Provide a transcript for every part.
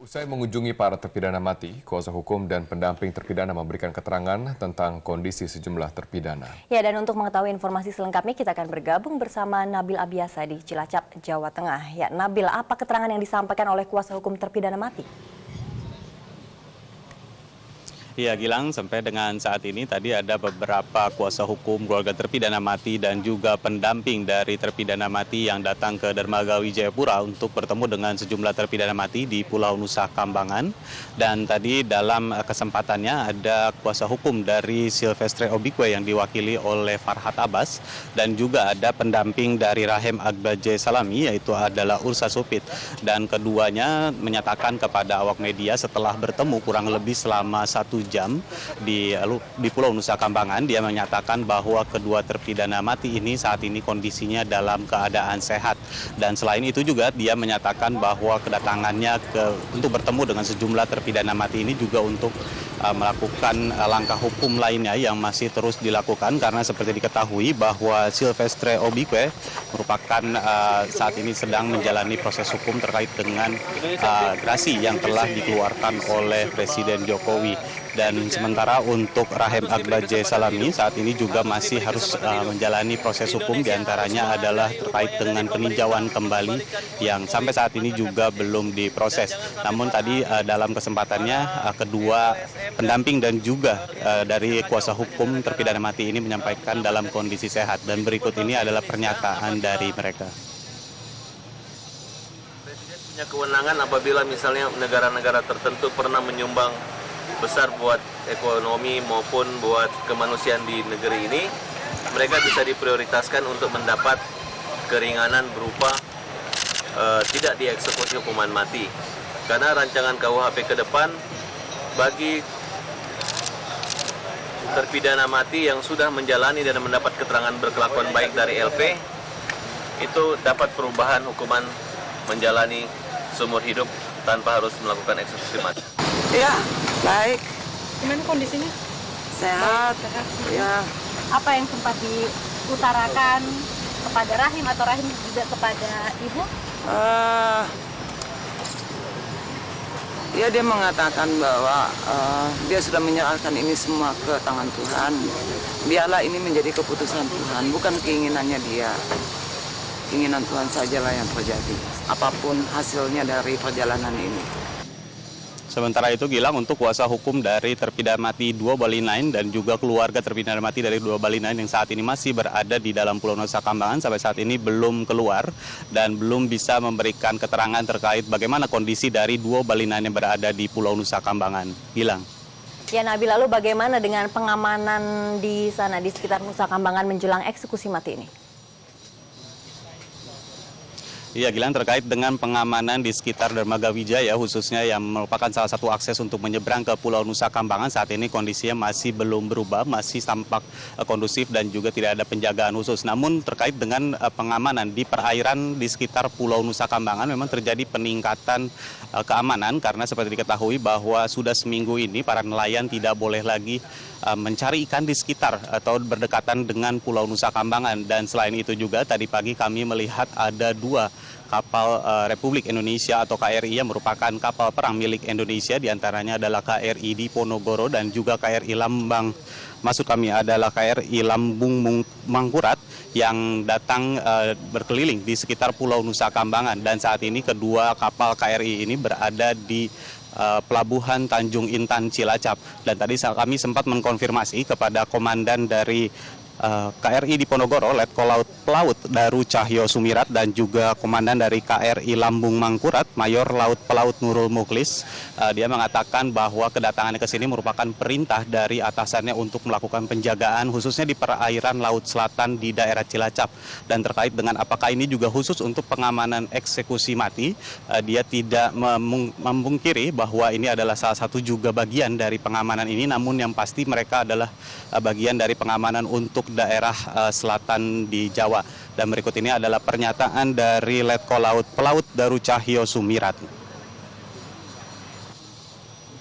Usai mengunjungi para terpidana mati, kuasa hukum dan pendamping terpidana memberikan keterangan tentang kondisi sejumlah terpidana. Ya, dan untuk mengetahui informasi selengkapnya kita akan bergabung bersama Nabil Abiasa di Cilacap, Jawa Tengah. Ya, Nabil, apa keterangan yang disampaikan oleh kuasa hukum terpidana mati? Iya Gilang, sampai dengan saat ini tadi ada beberapa kuasa hukum keluarga terpidana mati dan juga pendamping dari terpidana mati yang datang ke Dermaga Wijayapura untuk bertemu dengan sejumlah terpidana mati di Pulau Nusa Kambangan. Dan tadi dalam kesempatannya ada kuasa hukum dari Silvestre Obikwe yang diwakili oleh Farhad Abbas dan juga ada pendamping dari Rahim Agbaje Salami yaitu adalah Ursa Supit. Dan keduanya menyatakan kepada awak media setelah bertemu kurang lebih selama 1 jam di Pulau Nusa Kambangan, dia menyatakan bahwa kedua terpidana mati ini saat ini kondisinya dalam keadaan sehat. Dan selain itu juga dia menyatakan bahwa kedatangannya untuk bertemu dengan sejumlah terpidana mati ini juga untuk melakukan langkah hukum lainnya yang masih terus dilakukan, karena seperti diketahui bahwa Silvestre Obikwe merupakan saat ini sedang menjalani proses hukum terkait dengan gerasi yang telah dikeluarkan oleh Presiden Jokowi. Dan sementara untuk Rahim Agbaje Salami saat ini juga masih harus menjalani proses hukum, diantaranya adalah terkait dengan peninjauan kembali yang sampai saat ini juga belum diproses. Namun tadi dalam kesempatannya kedua pendamping dan juga dari kuasa hukum terpidana mati ini menyampaikan dalam kondisi sehat, dan berikut ini adalah pernyataan dari mereka. Presiden punya kewenangan apabila misalnya negara-negara tertentu pernah menyumbang besar buat ekonomi maupun buat kemanusiaan di negeri ini, mereka bisa diprioritaskan untuk mendapat keringanan berupa tidak dieksekusi hukuman mati. Karena rancangan KUHP ke depan bagi terpidana mati yang sudah menjalani dan mendapat keterangan berkelakuan baik dari LP, itu dapat perubahan hukuman menjalani seumur hidup tanpa harus melakukan eksekusi mati. Iya, baik. Gimana kondisinya? Sehat. Sehat. Ya. Apa yang sempat diutarakan kepada Rahim atau Rahim juga kepada Ibu? Ya, dia mengatakan bahwa dia sudah menyerahkan ini semua ke tangan Tuhan. Biarlah ini menjadi keputusan Tuhan, bukan keinginannya dia. Keinginan Tuhan sajalah yang terjadi. Apapun hasilnya dari perjalanan ini. Sementara itu Gilang, untuk kuasa hukum dari terpidana mati 2 Bali 9 dan juga keluarga terpidana mati dari 2 Bali 9 yang saat ini masih berada di dalam Pulau Nusa Kambangan sampai saat ini belum keluar dan belum bisa memberikan keterangan terkait bagaimana kondisi dari 2 Bali 9 yang berada di Pulau Nusa Kambangan. Gilang. Ya, Nabil, lalu bagaimana dengan pengamanan di sana di sekitar Nusa Kambangan menjelang eksekusi mati ini? Iya Gilang, terkait dengan pengamanan di sekitar Dermaga Wijaya khususnya yang merupakan salah satu akses untuk menyeberang ke Pulau Nusa Kambangan, saat ini kondisinya masih belum berubah, masih tampak kondusif dan juga tidak ada penjagaan khusus. Namun terkait dengan pengamanan di perairan di sekitar Pulau Nusa Kambangan memang terjadi peningkatan keamanan, karena seperti diketahui bahwa sudah seminggu ini para nelayan tidak boleh lagi mencari ikan di sekitar atau berdekatan dengan Pulau Nusa Kambangan. Dan selain itu juga tadi pagi kami melihat ada 2 kapal Republik Indonesia atau KRI yang merupakan kapal perang milik Indonesia, diantaranya adalah KRI Diponegoro dan juga KRI Lambang. Maksud kami adalah KRI Lambung Mangkurat yang datang berkeliling di sekitar Pulau Nusa Kambangan. Dan saat ini kedua kapal KRI ini berada di Pelabuhan Tanjung Intan Cilacap. Dan tadi kami sempat mengkonfirmasi kepada komandan dari KRI Diponegoro, Letkol Pelaut Daru Cahyo Sumirat, dan juga komandan dari KRI Lambung Mangkurat, Mayor Laut Pelaut Nurul Muklis. Dia mengatakan bahwa kedatangannya ke sini merupakan perintah dari atasannya untuk melakukan penjagaan khususnya di perairan Laut Selatan di daerah Cilacap. Dan terkait dengan apakah ini juga khusus untuk pengamanan eksekusi mati, dia tidak memungkiri bahwa ini adalah salah satu juga bagian dari pengamanan ini, namun yang pasti mereka adalah bagian dari pengamanan untuk daerah selatan di Jawa. Dan berikut ini adalah pernyataan dari Letkol Laut Pelaut Daru Cahyo Sumirat.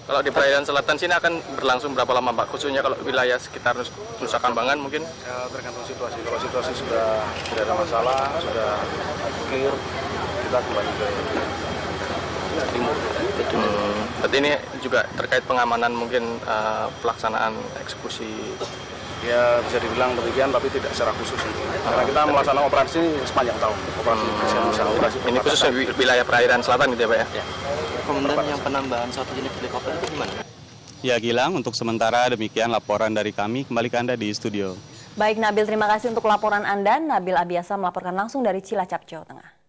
Kalau di perairan selatan sini akan berlangsung berapa lama Pak? Khususnya kalau wilayah sekitar Nusa Kambangan mungkin? Ya, tergantung situasi. Kalau situasi sudah tidak ada masalah, sudah clear, kita kembali ke timur. Berarti ini juga terkait pengamanan mungkin pelaksanaan eksekusi. Ya bisa dibilang demikian, tapi tidak secara khusus. Karena kita melaksanakan operasi sepanjang tahun. Operasi Ini khusus wilayah perairan selatan gitu ya Pak ya? Komandan, yang penambahan satu unit helikopter itu gimana? Ya Gilang, untuk sementara demikian laporan dari kami. Kembali ke Anda di studio. Baik Nabil, terima kasih untuk laporan Anda. Nabil Abiasa melaporkan langsung dari Cilacap, Jawa Tengah.